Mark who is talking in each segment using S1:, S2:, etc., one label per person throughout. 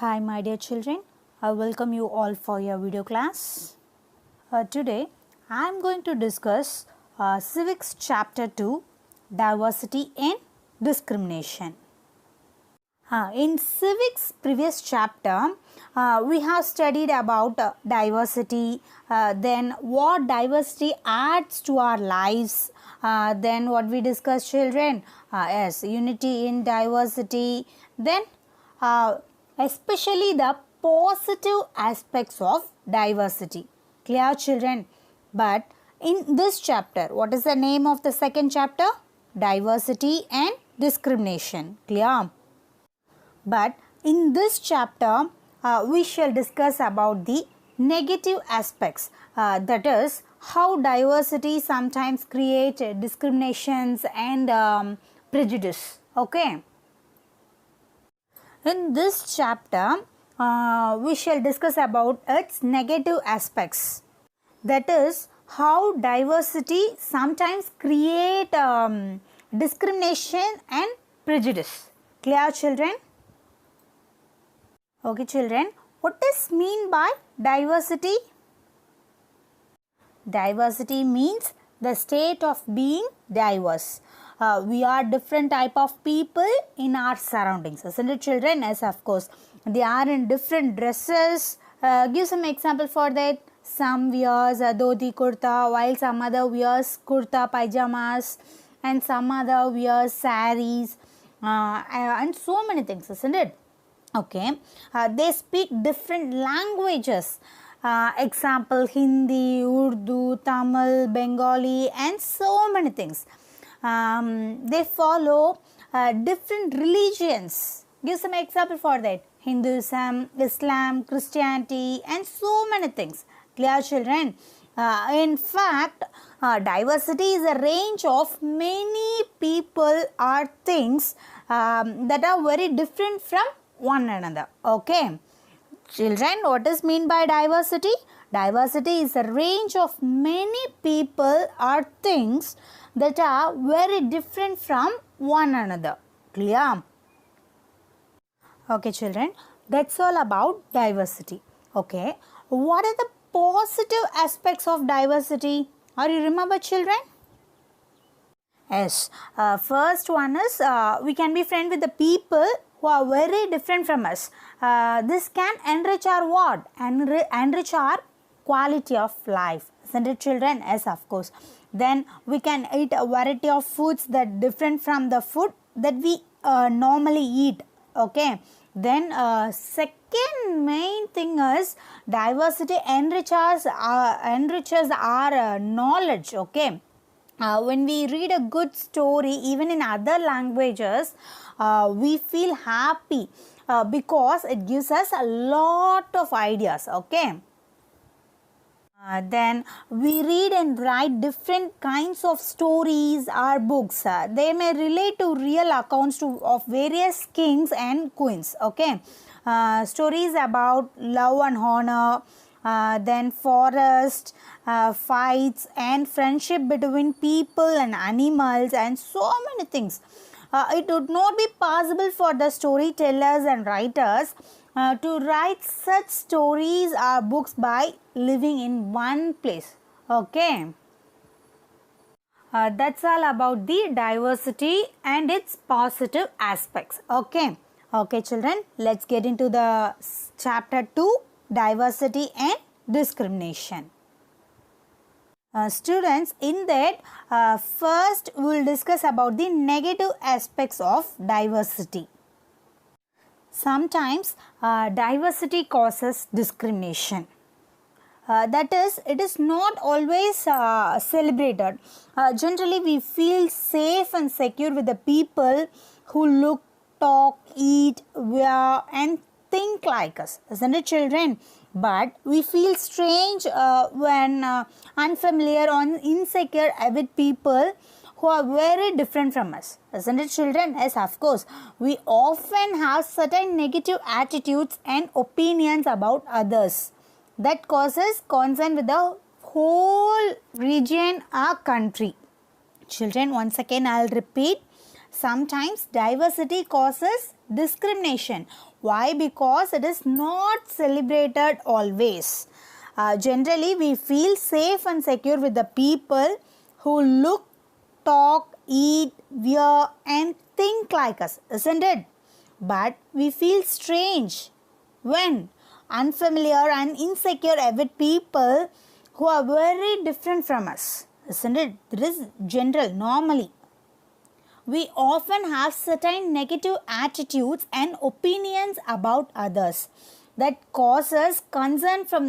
S1: Hi my dear children, I welcome you all for your video class. Today I am going to discuss Civics Chapter 2, Diversity and Discrimination. In Civics previous chapter, we have studied about diversity, then what diversity adds to our lives, then what we discussed children, yes, unity in diversity, then especially the positive aspects of diversity. Clear children? But in this chapter, what is the name of the second chapter? Diversity and discrimination. Clear? But in this chapter, we shall discuss about the negative aspects. That is, how diversity sometimes creates discriminations and prejudice. Okay. In this chapter, we shall discuss about its negative aspects. That is, how diversity sometimes create discrimination and prejudice. Clear children? Okay children, what is mean by diversity? Diversity means the state of being diverse. We are different type of people in our surroundings, isn't it children? Yes, of course. They are in different dresses. Give some example for that. Some wears dhoti kurta, while some other wears kurta pajamas, and some other wears saris, and so many things, isn't it? Okay. They speak different languages. Example Hindi, Urdu, Tamil, Bengali, and so many things. They follow different religions. Give some example for that. Hinduism, Islam, Christianity, and so many things. Clear children? In fact, diversity is a range of many people or things that are very different from one another. Okay. Children, what is mean by diversity? Diversity is a range of many people or things that are very different from one another. Clear? Okay children, that's all about diversity. Okay, what are the positive aspects of diversity? Are you remember children? Yes, first one is we can be friends with the people who are very different from us. This can enrich our what? Enrich our quality of life. Isn't it children? Yes, of course. Then we can eat a variety of foods that different from the food that we normally eat. Okay. Then second main thing is diversity enriches our knowledge. Okay. When we read a good story, even in other languages, we feel happy because it gives us a lot of ideas. Okay. Then we read and write different kinds of stories or books. They may relate to real accounts of various kings and queens. Okay. Stories about love and honor, then forest, fights and friendship between people and animals, and so many things. It would not be possible for the storytellers and writers to write such stories or books by living in one place. Okay. That's all about the diversity and its positive aspects. Okay. Okay children, let's get into the chapter 2, diversity and discrimination. Students, in that first we will discuss about the negative aspects of diversity. Sometimes diversity causes discrimination. That is, it is not always celebrated. Generally, we feel safe and secure with the people who look, talk, eat, wear, and think like us. Isn't it, children? But we feel strange when unfamiliar or insecure with people who are very different from us. Isn't it children? Yes, of course. We often have certain negative attitudes and opinions about others that causes concern with the whole region or country. Children, once again I will repeat. sometimes diversity causes discrimination. Why? Because it is not celebrated always. Generally, we feel safe and secure with the people who look, talk, eat, wear and think like us, isn't it? But we feel strange when unfamiliar and insecure with people who are very different from us, isn't it? This is general, normally. We often have certain negative attitudes and opinions about others that causes concern for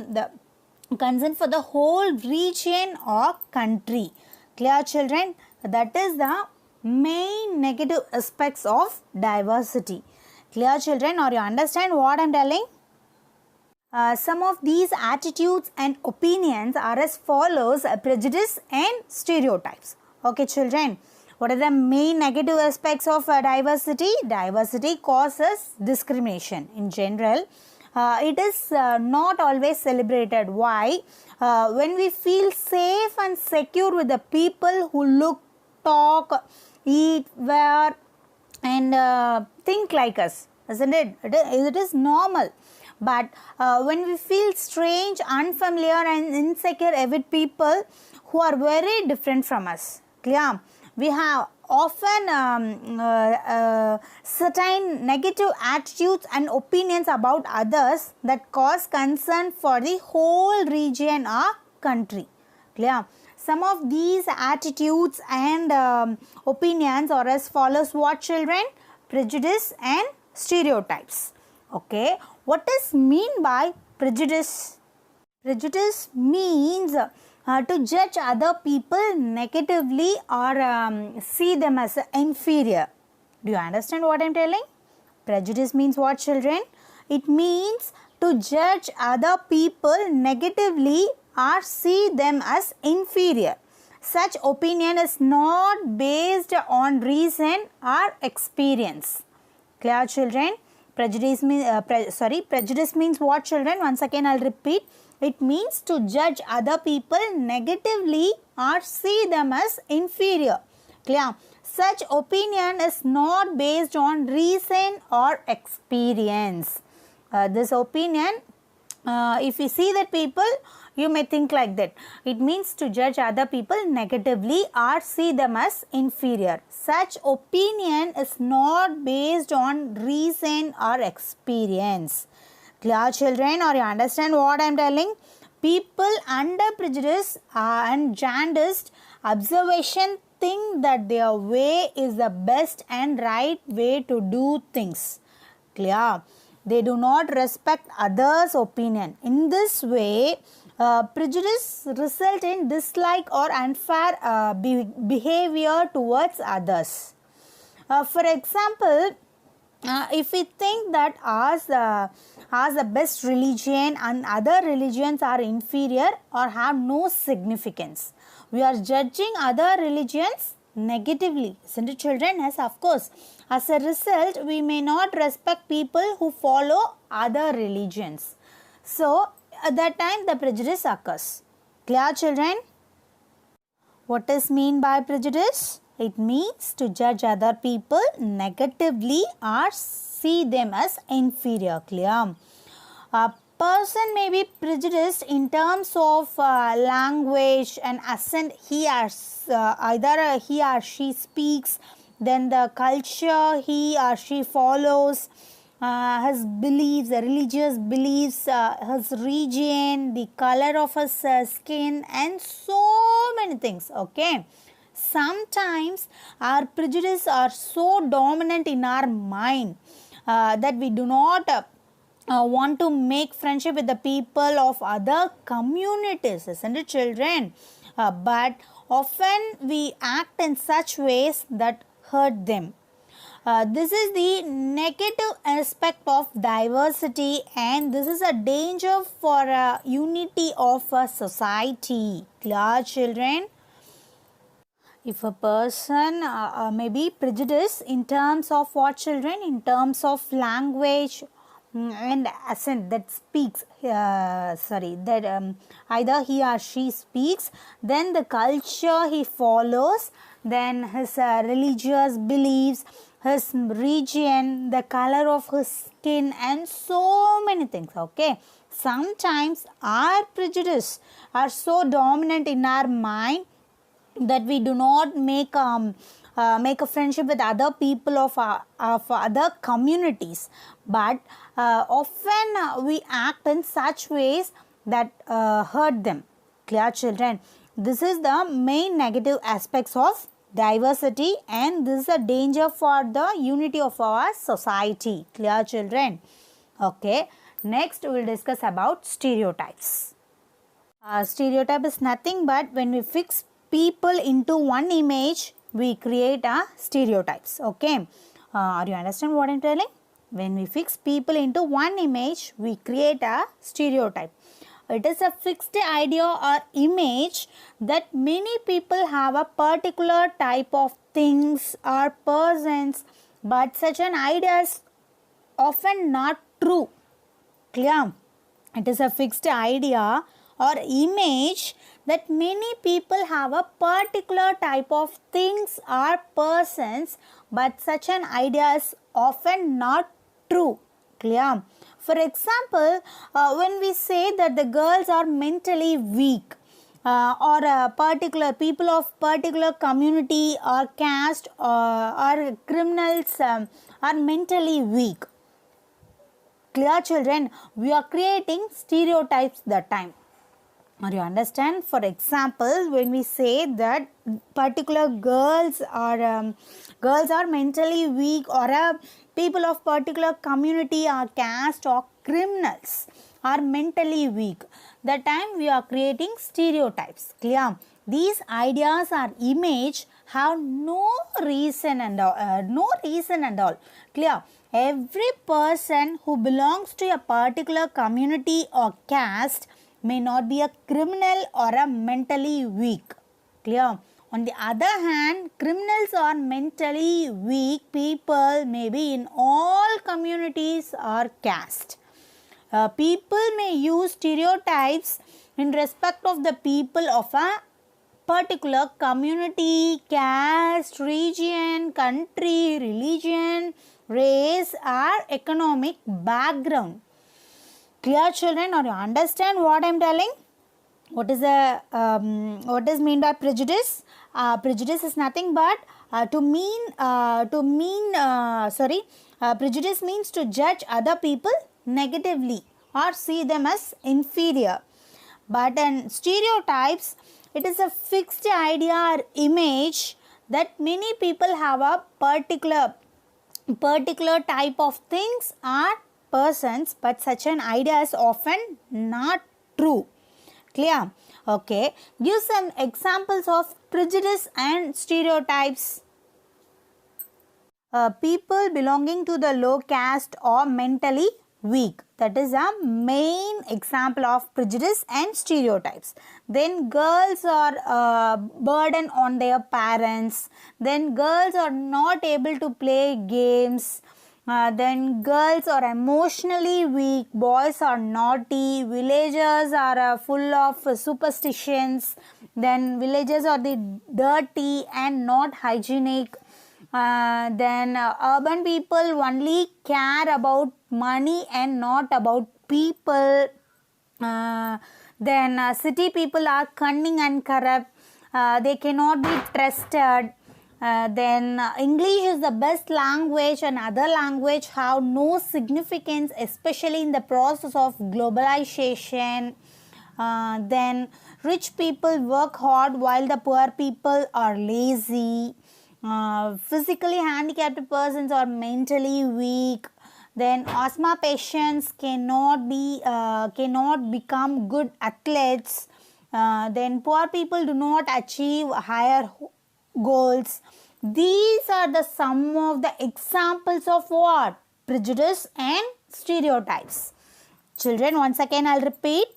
S1: the whole region or country. Clear, children? That is the main negative aspects of diversity. Clear, children? Or you understand what I am telling? Some of these attitudes and opinions are as follows: prejudice and stereotypes. Okay, children. What are the main negative aspects of diversity? Diversity causes discrimination. In general, it is not always celebrated. Why? When we feel safe and secure with the people who look, talk, eat, wear and think like us, isn't it? It is normal. But when we feel strange, unfamiliar and insecure with people who are very different from us, clear? We have often certain negative attitudes and opinions about others that cause concern for the whole region or country. Clear? Some of these attitudes and opinions are as follows: what, children? Prejudice and stereotypes. Okay, what is mean by prejudice? Prejudice means to judge other people negatively or see them as inferior. Do you understand what I am telling? Prejudice means what, children? It means to judge other people negatively or see them as inferior. Such opinion is not based on reason or experience. Clear, children? Prejudice means what, children? Once again I will repeat. It means to judge other people negatively or see them as inferior. Clear? Such opinion is not based on reason or experience. This opinion, if you see that people, you may think like that. It means to judge other people negatively or see them as inferior. Such opinion is not based on reason or experience. Clear, children? Or you understand what I am telling? People under prejudice and jaundiced observation think that their way is the best and right way to do things. Clear? They do not respect others' opinion. In this way, prejudice result in dislike or unfair behavior towards others. For example, if we think that ours the best religion and other religions are inferior or have no significance, we are judging other religions negatively, isn't it, children? Yes, of course. As a result, we may not respect people who follow other religions. So, at that time the prejudice occurs. Clear, children? What is mean by prejudice? It means to judge other people negatively or see them as inferior. Clear? A person may be prejudiced in terms of language and accent either he or she speaks, then the culture he or she follows, his beliefs, the religious beliefs, his region, the color of his skin and so many things. Okay. Sometimes our prejudice are so dominant in our mind that we do not want to make friendship with the people of other communities, isn't it, children? But often we act in such ways that hurt them. This is the negative aspect of diversity and this is a danger for unity of a society. Clear, children? If a person may be prejudiced in terms of what, children? In terms of language and accent that speaks, either he or she speaks, then the culture he follows, then his religious beliefs, his region, the color of his skin, and so many things. Okay, sometimes our prejudice are so dominant in our mind that we do not make a friendship with other people of other communities, but often we act in such ways that hurt them. Clear, children? This is the main negative aspects of diversity, and this is a danger for the unity of our society. Clear, children? Okay, next we will discuss about stereotypes. Stereotype is nothing but when we fix people into one image, we create a stereotypes. Okay, are you understand what I'm telling? When we fix people into one image, we create a stereotype. It is a fixed idea or image that many people have a particular type of things or persons, but such an idea is often not true. Clear? It is a fixed idea or image that many people have a particular type of things or persons, but such an idea is often not true. Clear? For example, when we say that the girls are mentally weak, or particular people of particular community or caste or criminals are mentally weak. Clear, children? We are creating stereotypes that time. Or you understand? For example, when we say that particular girls are mentally weak, or people of particular community or caste or criminals are mentally weak, that time we are creating stereotypes. Clear? These ideas or image have no reason and all. Clear? Every person who belongs to a particular community or caste may not be a criminal or a mentally weak. Clear? On the other hand, criminals or mentally weak people may be in all communities or caste. People may use stereotypes in respect of the people of a particular community, caste, region, country, religion, race, or economic background. Clear, children? Or you understand what I am telling? What is mean by prejudice? Prejudice is nothing but prejudice means to judge other people negatively or see them as inferior. But in stereotypes, it is a fixed idea or image that many people have a particular type of things or persons, but such an idea is often not true. Clear? Okay. Give some examples of prejudice and stereotypes. People belonging to the low caste or mentally weak. That is a main example of prejudice and stereotypes. Then girls are burden on their parents. Then girls are not able to play games. Then girls are emotionally weak, boys are naughty, villagers are full of superstitions, then villagers are the dirty and not hygienic. Then urban people only care about money and not about people. Then city people are cunning and corrupt. They cannot be trusted. Then English is the best language and other language have no significance, especially in the process of globalization. Then rich people work hard while the poor people are lazy. Physically handicapped persons are mentally weak. Then asthma patients cannot become good athletes. Then poor people do not achieve higher goals. These are the some of the examples of what? Prejudice and stereotypes. Children, once again I'll repeat.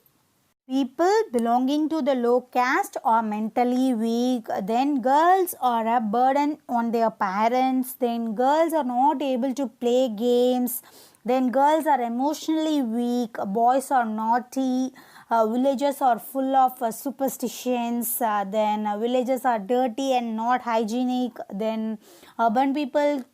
S1: People belonging to the low caste are mentally weak. Then girls are a burden on their parents. Then girls are not able to play games. Then girls are emotionally weak, boys are naughty, villages are full of superstitions, then villages are dirty and not hygienic, then urban people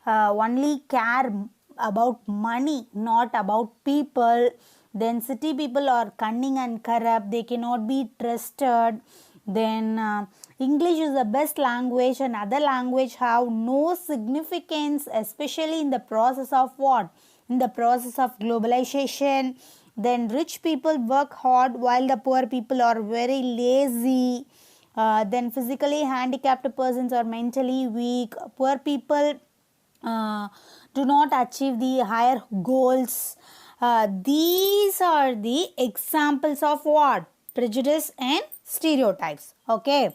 S1: only care about money, not about people. Then city people are cunning and corrupt, they cannot be trusted. Then English is the best language and other language have no significance, especially in the process of what? In the process of globalization. Then rich people work hard while the poor people are very lazy. Then physically handicapped persons are mentally weak. Poor people do not achieve the higher goals. These are the examples of what? Prejudice and stereotypes. Okay.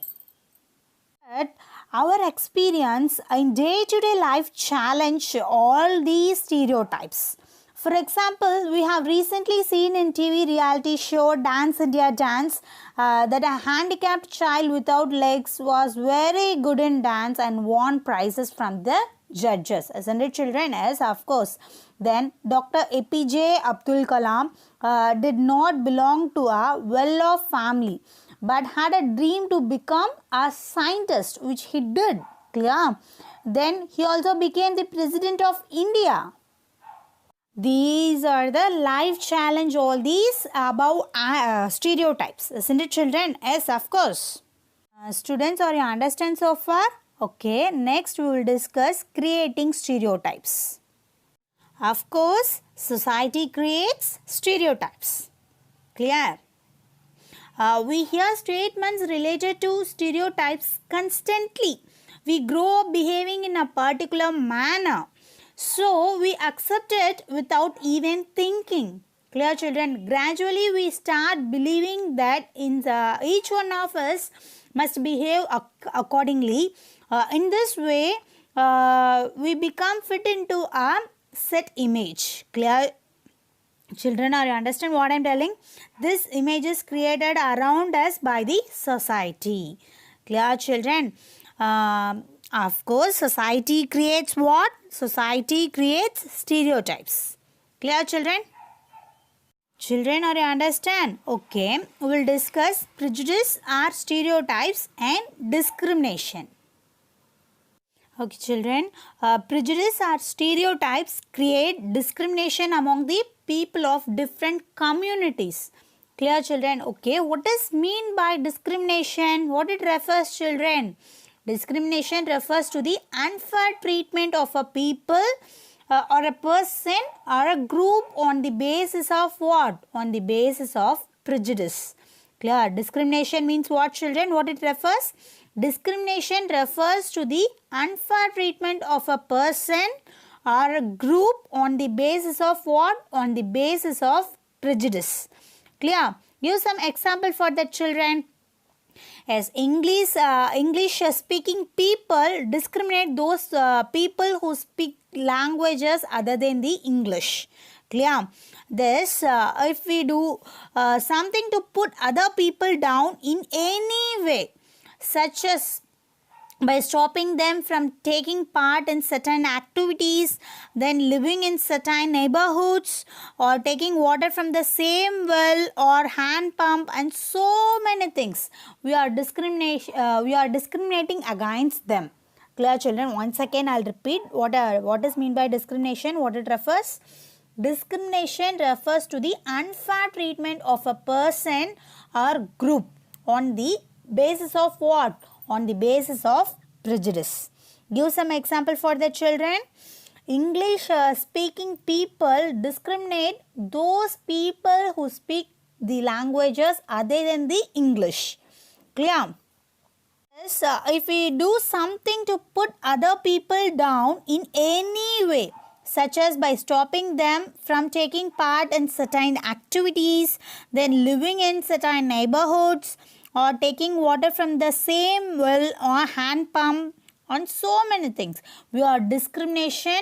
S1: But our experience in day-to-day life challenge all these stereotypes. For example, we have recently seen in TV reality show Dance India Dance that a handicapped child without legs was very good in dance and won prizes from the judges. Isn't it, children? Yes, of course. Then Dr. APJ Abdul Kalam did not belong to a well-off family but had a dream to become a scientist, which he did. Clear? Then he also became the president of India. These are the life challenge, all these above stereotypes. Isn't it, children? Yes, of course. Students, are you understand so far? Okay, next we will discuss creating stereotypes. Of course, society creates stereotypes. Clear? We hear statements related to stereotypes constantly. We grow up behaving in a particular manner. So, we accept it without even thinking. Clear, children? Gradually, we start believing that each one of us must behave accordingly. In this way, we become fit into a set image. Clear? Children, are you understand what I am telling? This image is created around us by the society. Clear, children? Of course, society creates what? Society creates stereotypes. Clear, children? Children, are you understand? Okay, we will discuss prejudice or stereotypes and discrimination. Okay, children, prejudice or stereotypes create discrimination among the people of different communities. Clear, children? Okay, what is mean by discrimination? What it refers, children? Discrimination refers to the unfair treatment of a people or a person or a group on the basis of what? On the basis of prejudice. Clear? Discrimination means what, children? What it refers? Discrimination refers to the unfair treatment of a person or a group on the basis of what? On the basis of prejudice. Clear? Give some example for the children. Yes, English speaking people discriminate those people who speak languages other than the English. Clear? This, if we do something to put other people down in any way, such as by stopping them from taking part in certain activities, then living in certain neighborhoods, or taking water from the same well or hand pump, and so many things. We are discriminating against them. Clear, children? Once again, I'll repeat what is mean by discrimination, what it refers. Discrimination refers to the unfair treatment of a person or group on the basis of what? On the basis of prejudice. Give some example for the children. English speaking people discriminate those people who speak the languages other than the English. Clear? Yes, if we do something to put other people down in any way, such as by stopping them from taking part in certain activities, then living in certain neighborhoods, or taking water from the same well or hand pump, on so many things, we are discriminating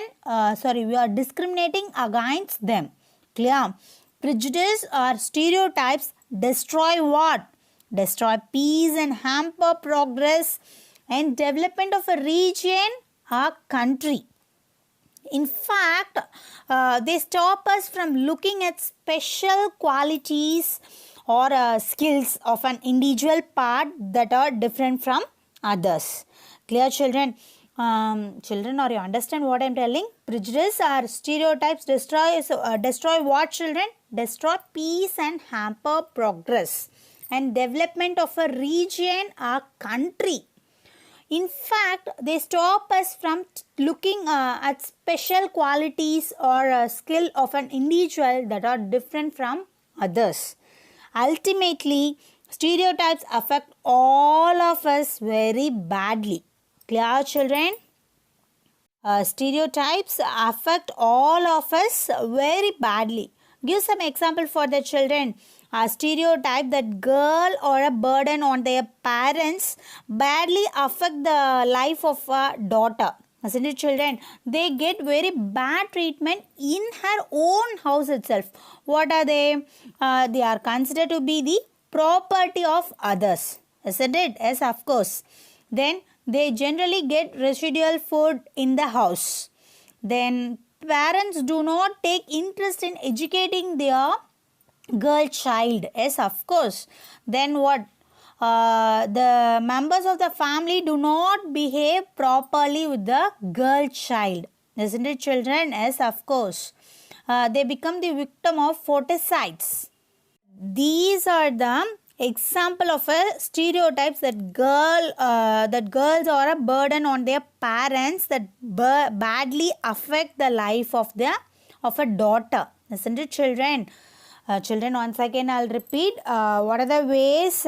S1: against them. Clear? Prejudice or stereotypes destroy what? Destroy peace and hamper progress and development of a region or country. In fact, they stop us from looking at special qualities or skills of an individual part that are different from others. Clear, children? Children, are you understand what I am telling? Prejudice or stereotypes destroy what, children? Destroy peace and hamper progress and development of a region or country. In fact, they stop us from looking at special qualities or skill of an individual that are different from others. Ultimately, stereotypes affect all of us very badly. Clear, children? Stereotypes affect all of us very badly. Give some example for the children. A stereotype that girl or a burden on their parents badly affect the life of a daughter. Isn't it, children? They get very bad treatment in her own house itself. What are they? They are considered to be the property of others. Isn't it? Yes, of course. Then they generally get residual food in the house. Then parents do not take interest in educating their girl child. Yes, of course. Then what? The members of the family do not behave properly with the girl child. Isn't it, children? Yes, of course. They become the victim of foeticides. These are the example of a stereotypes that girls are a burden on their parents that badly affect the life of a daughter. Isn't it, children? Children, once again I'll repeat. What are the ways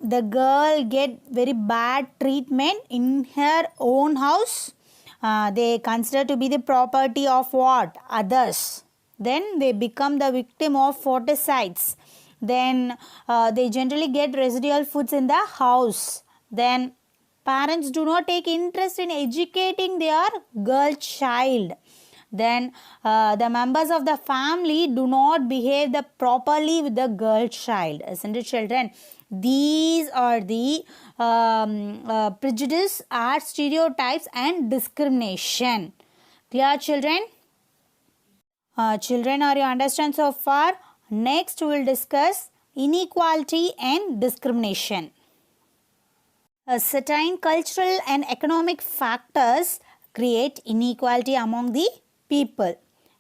S1: the girl get very bad treatment in her own house? They consider to be the property of what? Others. Then they become the victim of foeticides. Then they generally get residual foods in the house. Then parents do not take interest in educating their girl child. Then the members of the family do not behave properly with the girl child. Isn't it, children? These are the prejudice, are stereotypes and discrimination. Clear, children? Children, are you understand so far? Next we will discuss inequality and discrimination. Certain cultural and economic factors create inequality among the people,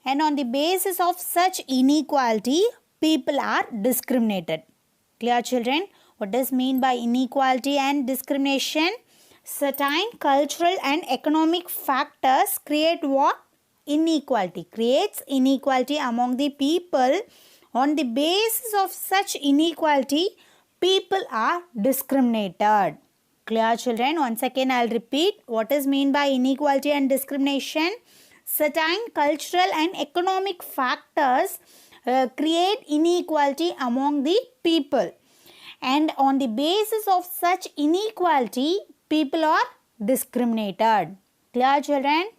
S1: and on the basis of such inequality, people are discriminated. Clear, children? What does mean by inequality and discrimination? Certain cultural and economic factors create what? Inequality. Creates inequality among the people. On the basis of such inequality, people are discriminated. Clear, children? Once again I'll repeat. What is mean by inequality and discrimination? Certain cultural and economic factors create inequality among the people, and on the basis of such inequality, people are discriminated. Clear, children?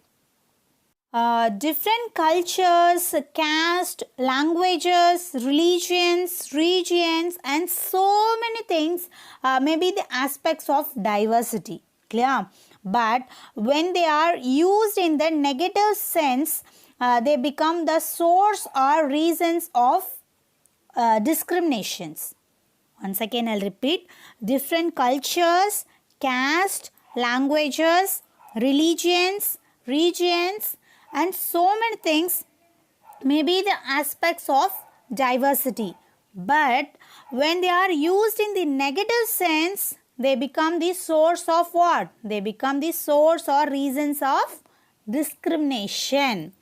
S1: Different cultures, caste, languages, religions, regions, and so many things may be the aspects of diversity. Clear? But when they are used in the negative sense, they become the source or reasons of discriminations. Once again I'll repeat. Different cultures, caste, languages, religions, regions, and so many things may be the aspects of diversity. But when they are used in the negative sense, they become the source of what? They become the source or reasons of discrimination.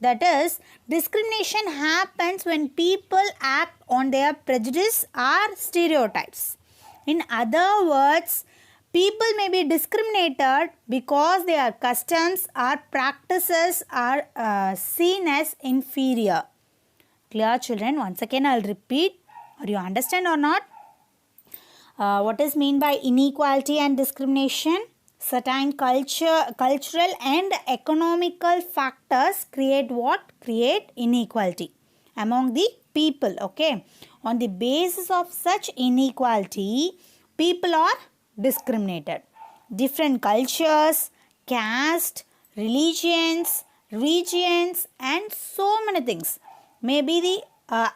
S1: That is, discrimination happens when people act on their prejudice or stereotypes. In other words, people may be discriminated because their customs or practices are seen as inferior. Clear, children? Once again I'll repeat. Are you understand or not? What is mean by inequality and discrimination? Certain cultural and economical factors create what? Create inequality among the people. Okay. On the basis of such inequality, people are discriminated. different cultures, caste, religions, regions, and so many things may be the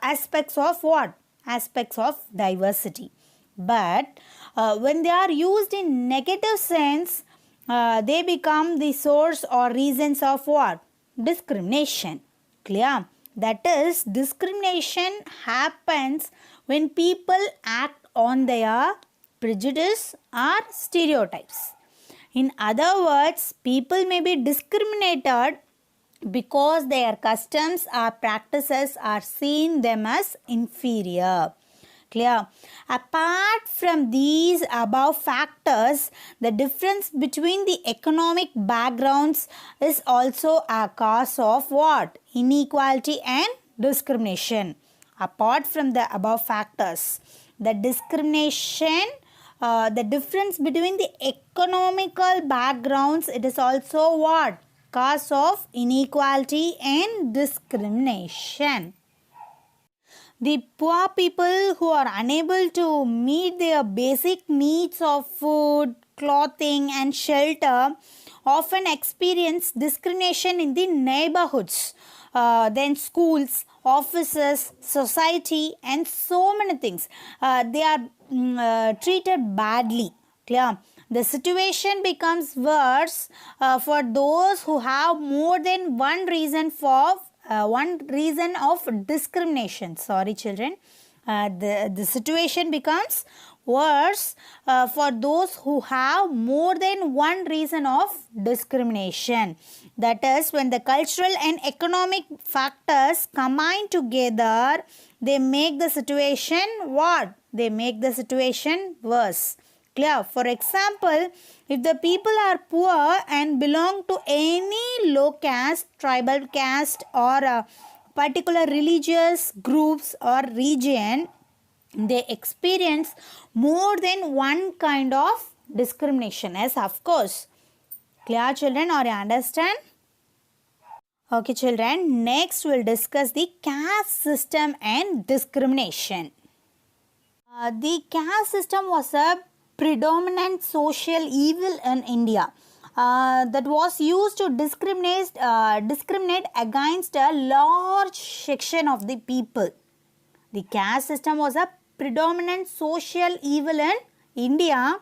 S1: aspects of what? Aspects of diversity. But when they are used in negative sense, they become the source or reasons of what? Discrimination. Clear? That is, discrimination happens when people act on their prejudice or stereotypes. In other words, people may be discriminated because their customs or practices are seen them as inferior. Clear? Apart from these above factors, the difference between the economic backgrounds is also a cause of what? Inequality and discrimination. Apart from the above factors, the discrimination, the difference between the economical backgrounds, it is also what? Cause of inequality and discrimination. The poor people who are unable to meet their basic needs of food, clothing and shelter often experience discrimination in the neighborhoods, then schools, offices, society and so many things. They are treated badly. Clear? The situation becomes worse for those who have more than one reason of discrimination. Sorry children. The situation becomes worse for those who have more than one reason of discrimination. That is, when the cultural and economic factors combine together, they make the situation what? They make the situation worse. Clear? For example, if the people are poor and belong to any low caste, tribal caste or a particular religious groups or region, they experience more than one kind of discrimination. Yes, of course. Clear children, or you understand? Okay children, next we'll discuss the caste system and discrimination. The caste system was a predominant social evil in India that was used to discriminate against a large section of the people. The caste system was a predominant social evil in India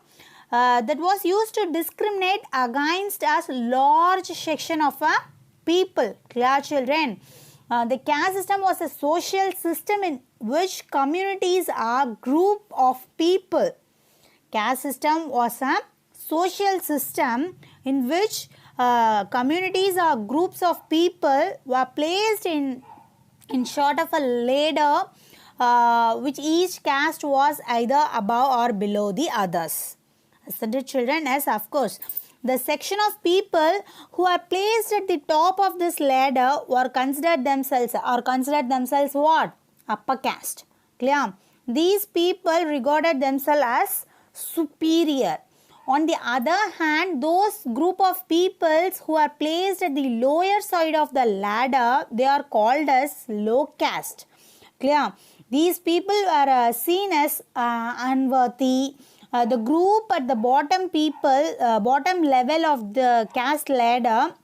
S1: that was used to discriminate against a large section of a people. Clear children? The caste system was a social system in which communities are group of people. Caste system was a social system in which communities or groups of people were placed in sort of a ladder which each caste was either above or below the others. Isn't it children? Yes, of course. The section of people who are placed at the top of this ladder were considered themselves what? Upper caste. Clear? These people regarded themselves as superior. On the other hand, those group of peoples who are placed at the lower side of the ladder, they are called as low caste. Clear? These people are seen as unworthy. The group at the bottom level of the caste ladder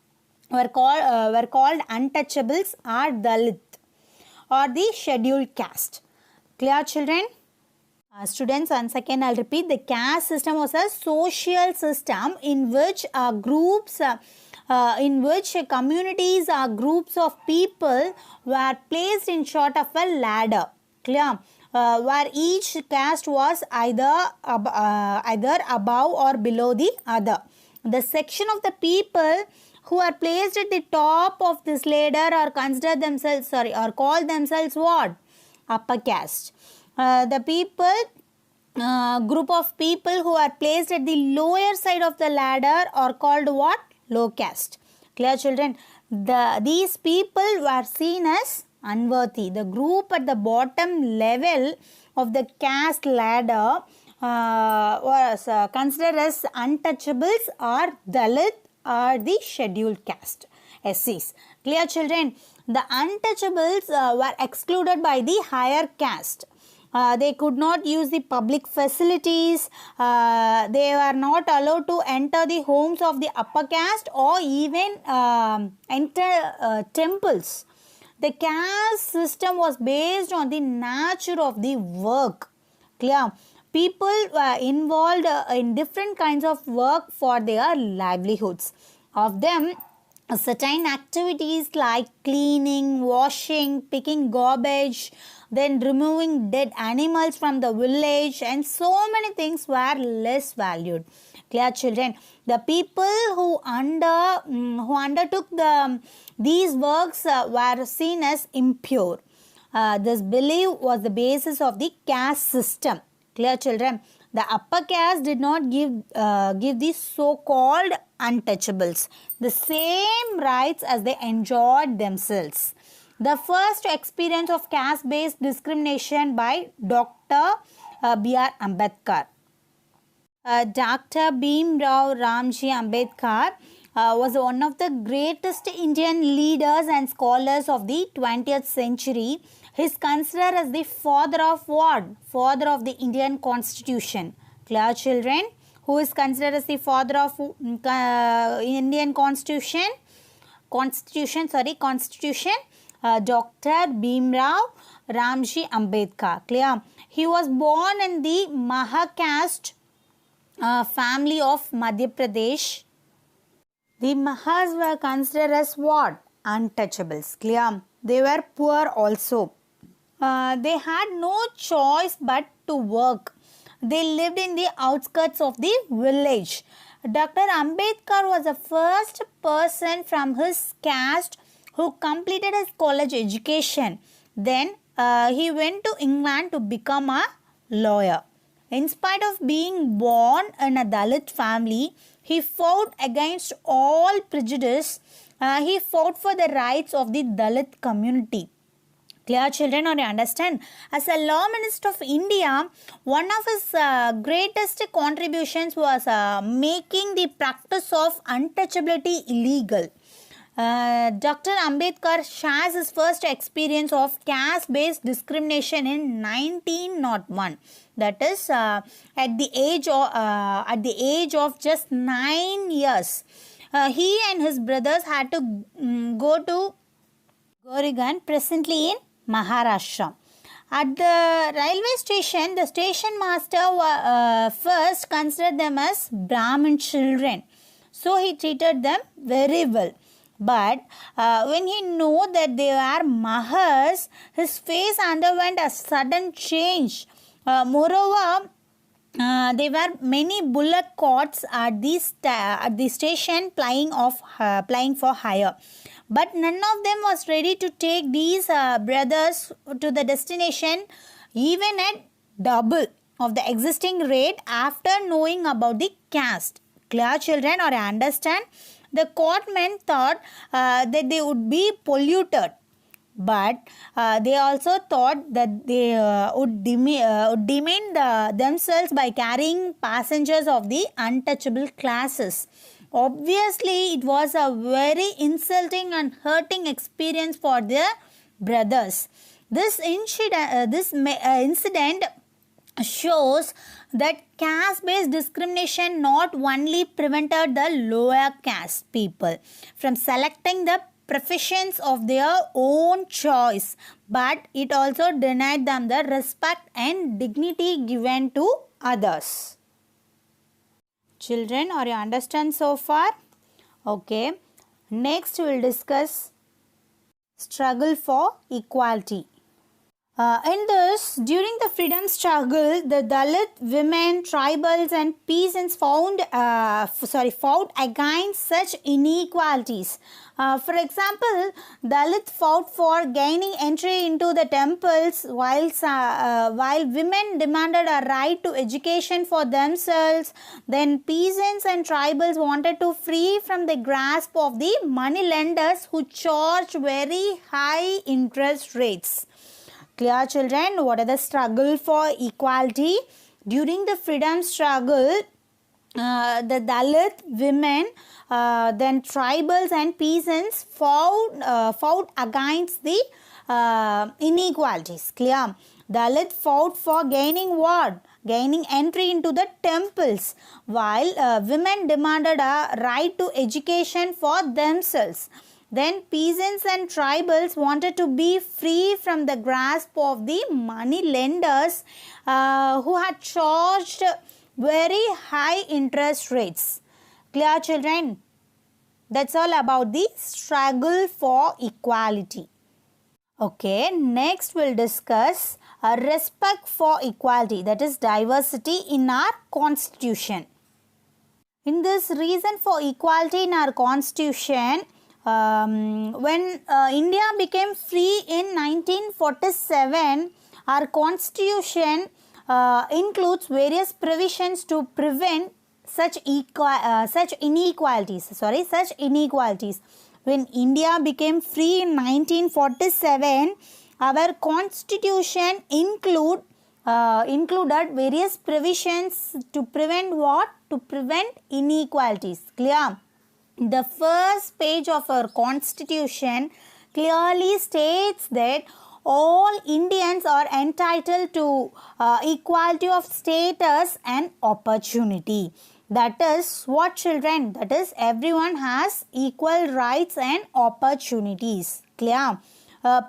S1: were called untouchables or Dalit or the scheduled caste. Clear children? Students, once again I'll repeat, the caste system was a social system in which communities or groups of people were placed in sort of a ladder. Clear? Where each caste was either above or below the other. The section of the people who are placed at the top of this ladder are called themselves what? Upper caste. The group of people who are placed at the lower side of the ladder are called what? Low caste. Clear children? These people were seen as unworthy. The group at the bottom level of the caste ladder was considered as untouchables or Dalit or the scheduled caste, SCs. Clear children? The untouchables were excluded by the higher caste. They could not use the public facilities. They were not allowed to enter the homes of the upper caste or even enter temples. The caste system was based on the nature of the work. Clear? People were involved in different kinds of work for their livelihoods. Of them, certain activities like cleaning, washing, picking garbage, then removing dead animals from the village, and so many things were less valued. Clear, children? The people who undertook these works were seen as impure. This belief was the basis of the caste system. Clear, children? The upper caste did not give these so-called untouchables the same rights as they enjoyed themselves. The first experience of caste-based discrimination by Dr. B.R. Ambedkar. Dr. Bhimrao Ramji Ambedkar was one of the greatest Indian leaders and scholars of the 20th century. He is considered as the father of what? Father of the Indian Constitution. Clear, children? Who is considered as the father of Indian Constitution? Constitution. Dr. Bhimrao Ramji Ambedkar. Clear? He was born in the Maha caste family of Madhya Pradesh. The Mahas were considered as what? Untouchables. Clear? They were poor also. They had no choice but to work. They lived in the outskirts of the village. Dr. Ambedkar was the first person from his caste who completed his college education. Then he went to England to become a lawyer. In spite of being born in a Dalit family, he fought against all prejudice. He fought for the rights of the Dalit community. Clear, children? Or you understand? As a law minister of India, one of his greatest contributions was making the practice of untouchability illegal. Dr. Ambedkar shares his first experience of caste-based discrimination in 1901. That is at the age of just 9 years. He and his brothers had to go to Goregaon, presently in Maharashtra. At the railway station, the station master first considered them as Brahmin children. So he treated them very well. But when he knew that they were Mahas, his face underwent a sudden change. Moreover, there were many bullock carts at the station plying for hire. But none of them was ready to take these brothers to the destination even at double of the existing rate after knowing about the caste. Clear, children? Or understand? The courtmen thought that they would be polluted. But they also thought that they would demean themselves by carrying passengers of the untouchable classes. Obviously, it was a very insulting and hurting experience for their brothers. This incident shows that caste-based discrimination not only prevented the lower caste people from selecting the professions of their own choice, but it also denied them the respect and dignity given to others. Children, are you understand so far? Okay. Next we will discuss struggle for equality. In this, during the freedom struggle, the Dalit women, tribals and peasants fought against such inequalities. For example, Dalit fought for gaining entry into the temples while women demanded a right to education for themselves. Then peasants and tribals wanted to free from the grasp of the money lenders who charged very high interest rates. Clear, children? What are the struggle for equality? During the freedom struggle, the Dalit women, then tribals and peasants fought against the inequalities. Clear? Dalit fought for gaining what? Gaining entry into the temples, while women demanded a right to education for themselves. Then peasants and tribals wanted to be free from the grasp of the money lenders who had charged very high interest rates. Clear, children? That's all about the struggle for equality. Okay, next we'll discuss respect for equality, that is diversity in our constitution. In this reason for equality in our constitution, when India became free in 1947, our constitution includes various provisions to prevent such inequalities. When India became free in 1947, our constitution included various provisions to prevent what? To prevent inequalities. Clear? The first page of our constitution clearly states that all Indians are entitled to equality of status and opportunity. That is what, children? That is, everyone has equal rights and opportunities. Clear?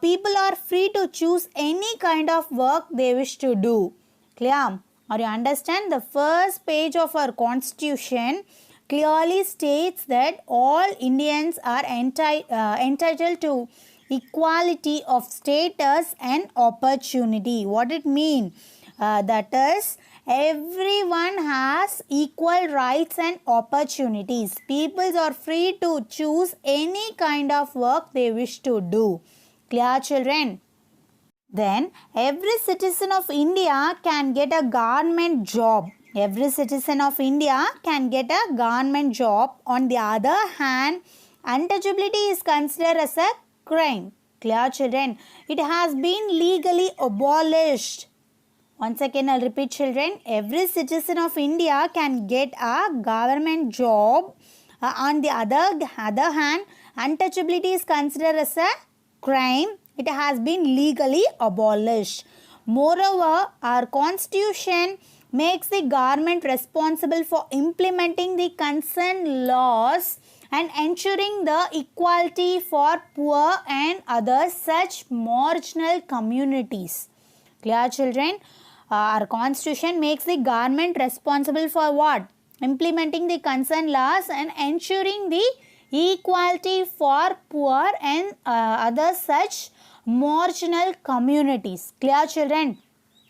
S1: People are free to choose any kind of work they wish to do. Clear? Or you understand? The first page of our constitution clearly states that all Indians are entitled to equality of status and opportunity. What it mean? That is, everyone has equal rights and opportunities. People are free to choose any kind of work they wish to do. Clear, children? Then, every citizen of India can get a government job. Every citizen of India can get a government job. On the other hand, untouchability is considered as a crime. Clear, children? It has been legally abolished. Once again, I'll repeat, children. Every citizen of India can get a government job. On the other hand, untouchability is considered as a crime. It has been legally abolished. Moreover, our constitution makes the government responsible for implementing the concerned laws and ensuring the equality for poor and other such marginal communities. Clear, children? Our constitution makes the government responsible for what? Implementing the concerned laws and ensuring the equality for poor and other such marginal communities. Clear, children?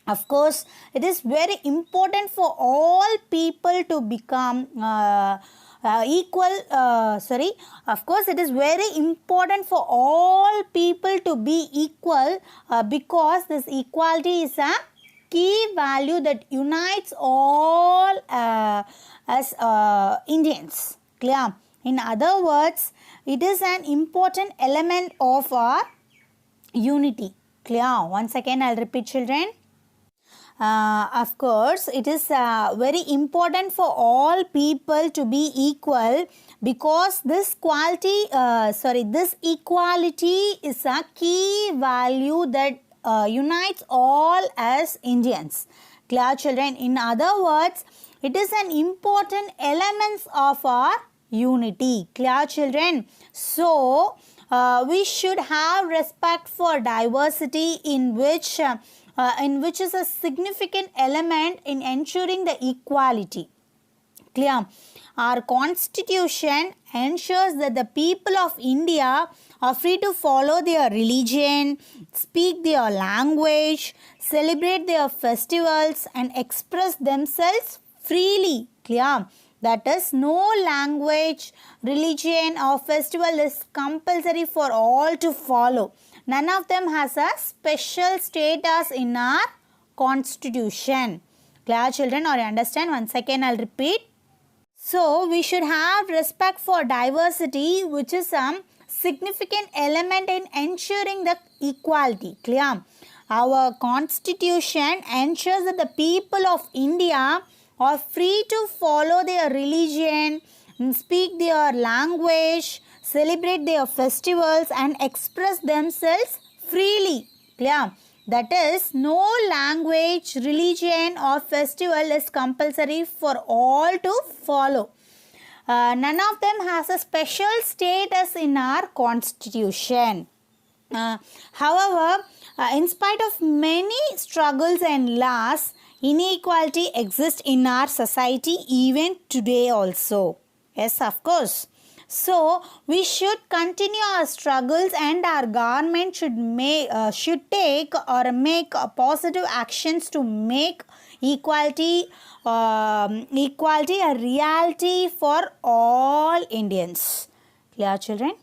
S1: Of course, it is very important for all people to become Of course, it is very important for all people to be equal because this equality is a key value that unites all as Indians. Clear? In other words, it is an important element of our unity. Clear? Once again, I'll repeat, children. Of course, it is very important for all people to be equal because this equality is a key value that unites all as Indians. Clear, children? In other words, it is an important element of our unity. Clear, children? So, we should have respect for diversity in which is a significant element in ensuring the equality. Clear? Our constitution ensures that the people of India are free to follow their religion, speak their language, celebrate their festivals and express themselves freely. Clear? That is, no language, religion or festival is compulsory for all to follow. None of them has a special status in our constitution. Clear, children? Or you understand? Once again, I'll repeat. So, we should have respect for diversity, which is a significant element in ensuring the equality. Clear? Our constitution ensures that the people of India are free to follow their religion, speak their language, celebrate their festivals and express themselves freely. Clear? That is, no language, religion or festival is compulsory for all to follow. None of them has a special status in our constitution. However, in spite of many struggles and laws, inequality exists in our society even today also. Yes, of course. So, we should continue our struggles and our government should take or make positive actions to make equality a reality for all Indians. Clear, children?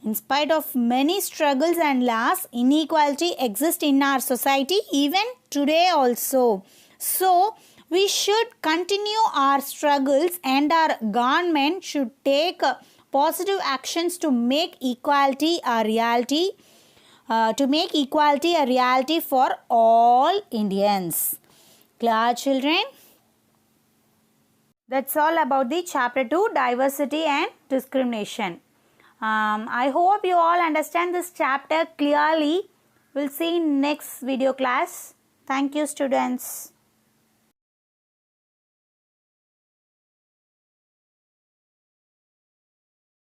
S1: In spite of many struggles and laws, inequality exists in our society even today also. So, we should continue our struggles and our government should take positive actions to make equality a reality for all Indians. Clear, children? That's all about the chapter 2, diversity and discrimination. I hope you all understand this chapter clearly. We'll see in next video class. Thank you, students.